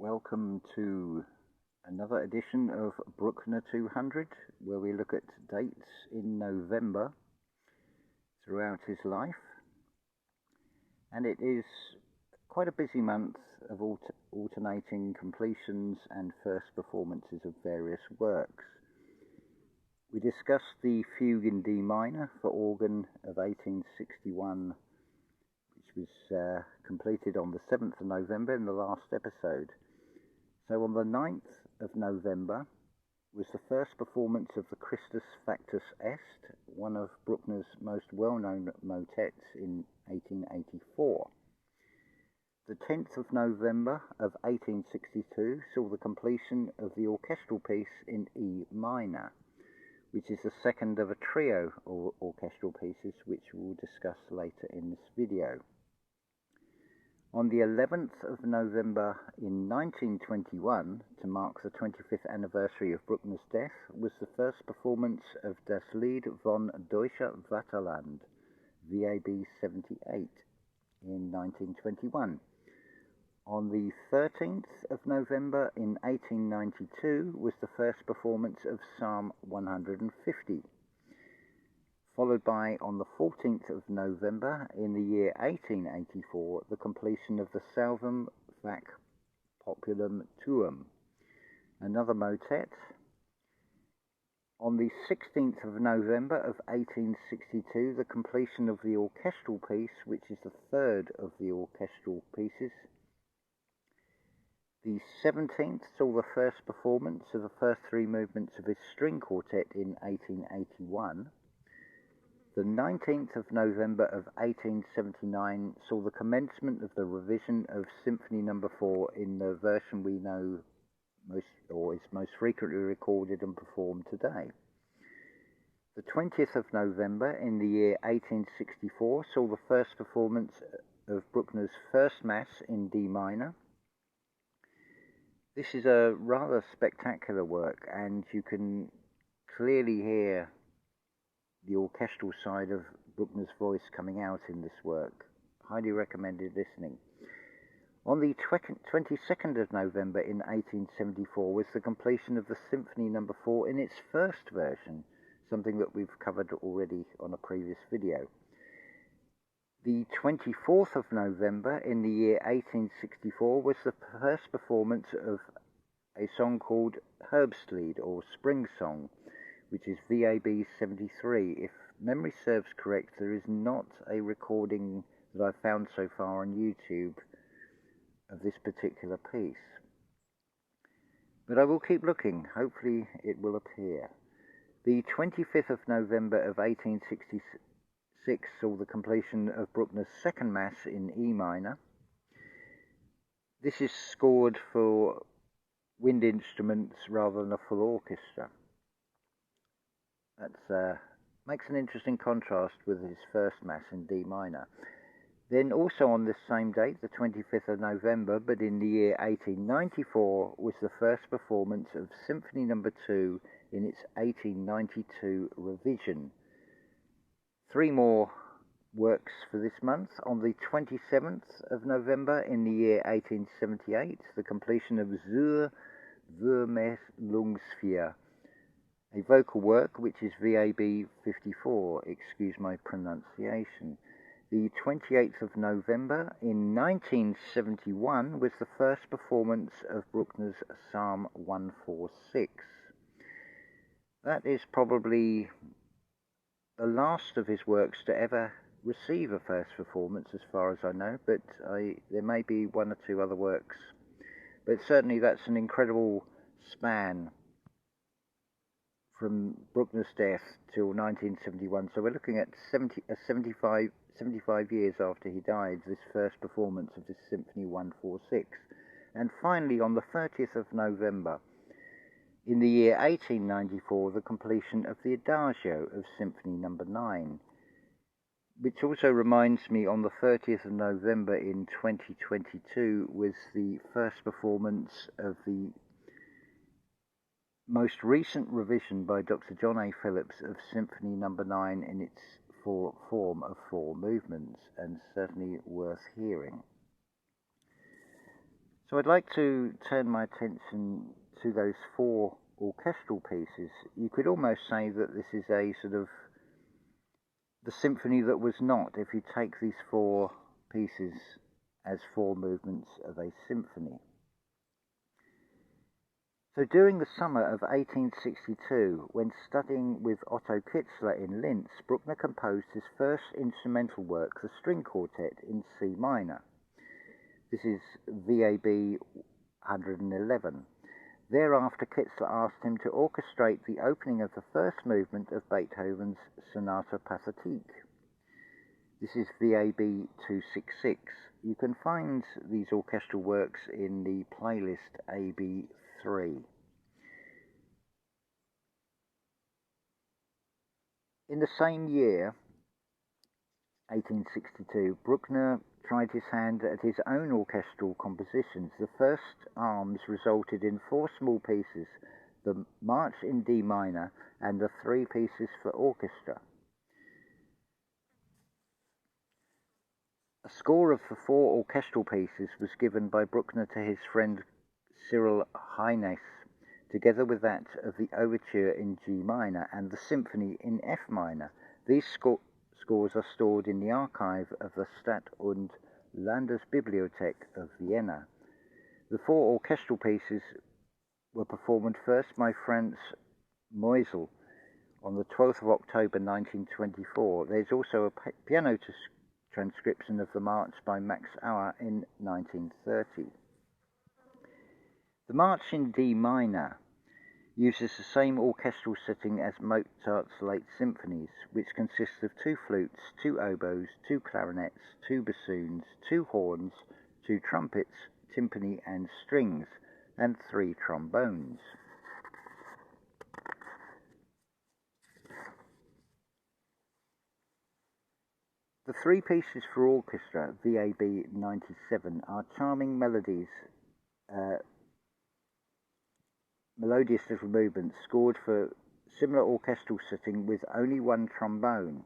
Welcome to another edition of Bruckner200, where we look at dates in November throughout his life. And it is quite a busy month of alternating completions and first performances of various works. We discussed the Fugue in D minor for organ of 1861, which was completed on the 7th of November in the last episode. So on the 9th of November was the first performance of the Christus Factus Est, one of Bruckner's most well-known motets in 1884. The 10th of November of 1862 saw the completion of the orchestral piece in E minor, which is the second of a trio of orchestral pieces which we'll discuss later in this video. On the 11th of November in 1921, to mark the 25th anniversary of Bruckner's death, was the first performance of Das Lied von Deutscher Vaterland, WAB 78, in 1921. On the 13th of November in 1892 was the first performance of Psalm 150. Followed by, on the 14th of November in the year 1884, the completion of the Salvum Fac Populum Tuum, another motet. On the 16th of November of 1862, the completion of the orchestral piece, which is the third of the orchestral pieces. The 17th saw the first performance of the first three movements of his string quartet in 1881. The 19th of November of 1879 saw the commencement of the revision of Symphony No. 4 in the version we know is most frequently recorded and performed today. The 20th of November in the year 1864 saw the first performance of Bruckner's First Mass in D minor. This is a rather spectacular work, and you can clearly hear the orchestral side of Bruckner's voice coming out in this work. Highly recommended listening. On the 22nd of November in 1874 was the completion of the Symphony No. 4 in its first version, something that we've covered already on a previous video. The 24th of November in the year 1864 was the first performance of a song called Herbstlied, or Spring Song, which is WAB 73. If memory serves correct, there is not a recording that I've found so far on YouTube of this particular piece. But I will keep looking. Hopefully it will appear. The 25th of November of 1866 saw the completion of Bruckner's Second Mass in E minor. This is scored for wind instruments rather than a full orchestra. That makes an interesting contrast with his first Mass in D minor. Then also on this same date, the 25th of November, but in the year 1894, was the first performance of Symphony No. 2 in its 1892 revision. Three more works for this month. On the 27th of November in the year 1878, the completion of Zur Vermählungsfeier, a vocal work which is WAB 54, excuse my pronunciation. The 28th of November in 1971 was the first performance of Bruckner's Psalm 146. That is probably the last of his works to ever receive a first performance, as far as I know, but there may be one or two other works. But certainly that's an incredible span from Bruckner's death till 1971. So we're looking at 75 years after he died, this first performance of this Symphony 146. And finally, on the 30th of November, in the year 1894, the completion of the Adagio of Symphony No. 9, which also reminds me, on the 30th of November in 2022 was the first performance of the most recent revision by Dr. John A. Phillips of Symphony No. 9 in its form of 4 movements, and certainly worth hearing. So I'd like to turn my attention to those 4 orchestral pieces. You could almost say that this is a sort of the symphony that was not, if you take these 4 pieces as 4 movements of a symphony. So during the summer of 1862, when studying with Otto Kitzler in Linz, Bruckner composed his first instrumental work, the String Quartet in C minor. This is WAB 111. Thereafter, Kitzler asked him to orchestrate the opening of the first movement of Beethoven's Sonata Pathétique. This is WAB 266. You can find these orchestral works in the playlist AB3. In the same year, 1862, Bruckner tried his hand at his own orchestral compositions. The first arms resulted in 4 small pieces, the March in D minor and the 3 pieces for orchestra. A score of the 4 orchestral pieces was given by Bruckner to his friend Cyril Heines, together with that of the overture in G minor and the symphony in F minor. These scores are stored in the archive of the Stadt- und Landesbibliothek of Vienna. The 4 orchestral pieces were performed first by Franz Meusel on the 12th of October 1924. There's also a piano transcription of the march by Max Auer in 1930. The March in D minor uses the same orchestral setting as Mozart's late symphonies, which consists of 2 flutes, 2 oboes, 2 clarinets, 2 bassoons, 2 horns, 2 trumpets, timpani and strings, and 3 trombones. The 3 pieces for orchestra, WAB 97, are charming melodies, melodious little movements scored for similar orchestral setting with only 1 trombone.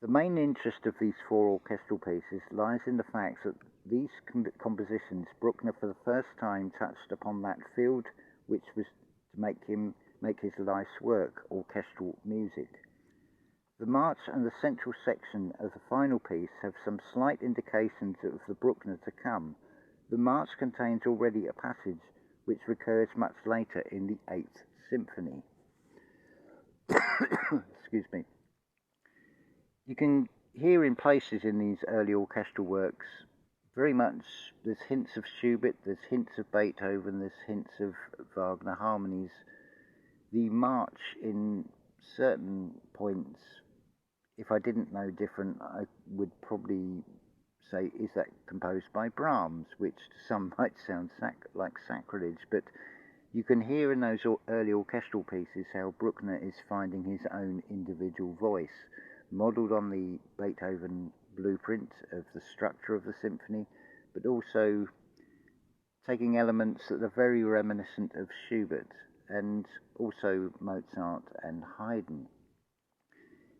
The main interest of these 4 orchestral pieces lies in the fact that these compositions Bruckner for the first time touched upon that field which was to make his life's work, orchestral music. The march and the central section of the final piece have some slight indications of the Bruckner to come. The march contains already a passage which recurs much later in the 8th Symphony. Excuse me. You can hear in places in these early orchestral works very much, there's hints of Schubert, there's hints of Beethoven, there's hints of Wagner harmonies. The march in certain points, if I didn't know different, I would probably say, is that composed by Brahms, which to some might sound like sacrilege, but you can hear in those early orchestral pieces how Bruckner is finding his own individual voice, modelled on the Beethoven blueprint of the structure of the symphony, but also taking elements that are very reminiscent of Schubert and also Mozart and Haydn.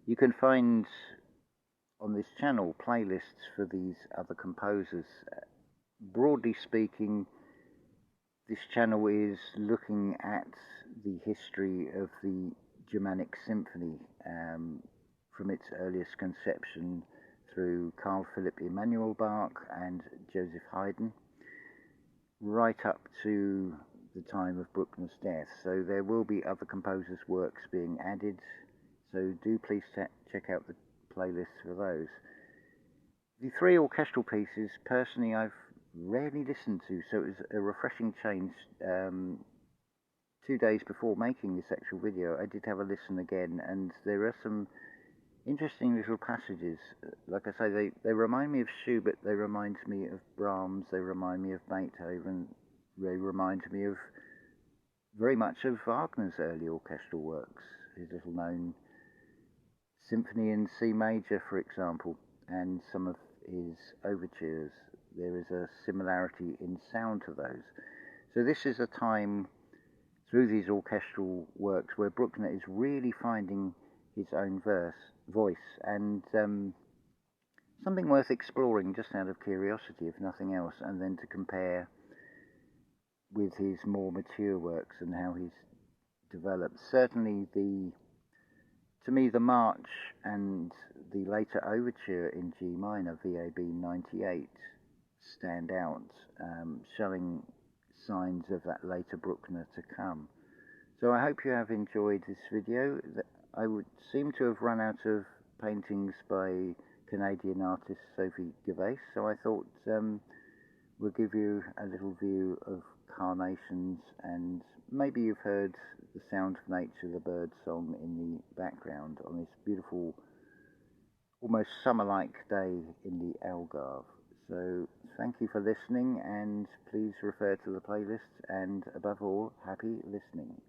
You can find on this channel playlists for these other composers. Broadly speaking, this channel is looking at the history of the Germanic symphony from its earliest conception through Carl Philipp Emanuel Bach and Joseph Haydn, right up to the time of Bruckner's death. So there will be other composers' works being added, so do please check out the playlists for those. The 3 orchestral pieces, personally, I've rarely listened to, so it was a refreshing change. 2 days before making this actual video, I did have a listen again, and there are some interesting little passages. Like I say, they remind me of Schubert, they remind me of Brahms, they remind me of Beethoven, they remind me of very much of Wagner's early orchestral works, his little known Symphony in C major, for example, and some of his overtures. There is a similarity in sound to those. So this is a time through these orchestral works where Bruckner is really finding his own voice, and something worth exploring just out of curiosity, if nothing else, and then to compare with his more mature works and how he's developed. Certainly to me, the March and the later overture in G minor, WAB 98, stand out, showing signs of that later Bruckner to come. So I hope you have enjoyed this video. I would seem to have run out of paintings by Canadian artist Sophie Gervais, so I thought we'll give you a little view of carnations, and maybe you've heard the sound of nature, the bird song in the background on this beautiful, almost summer-like day in the Algarve. So thank you for listening, and please refer to the playlist, and above all, happy listening.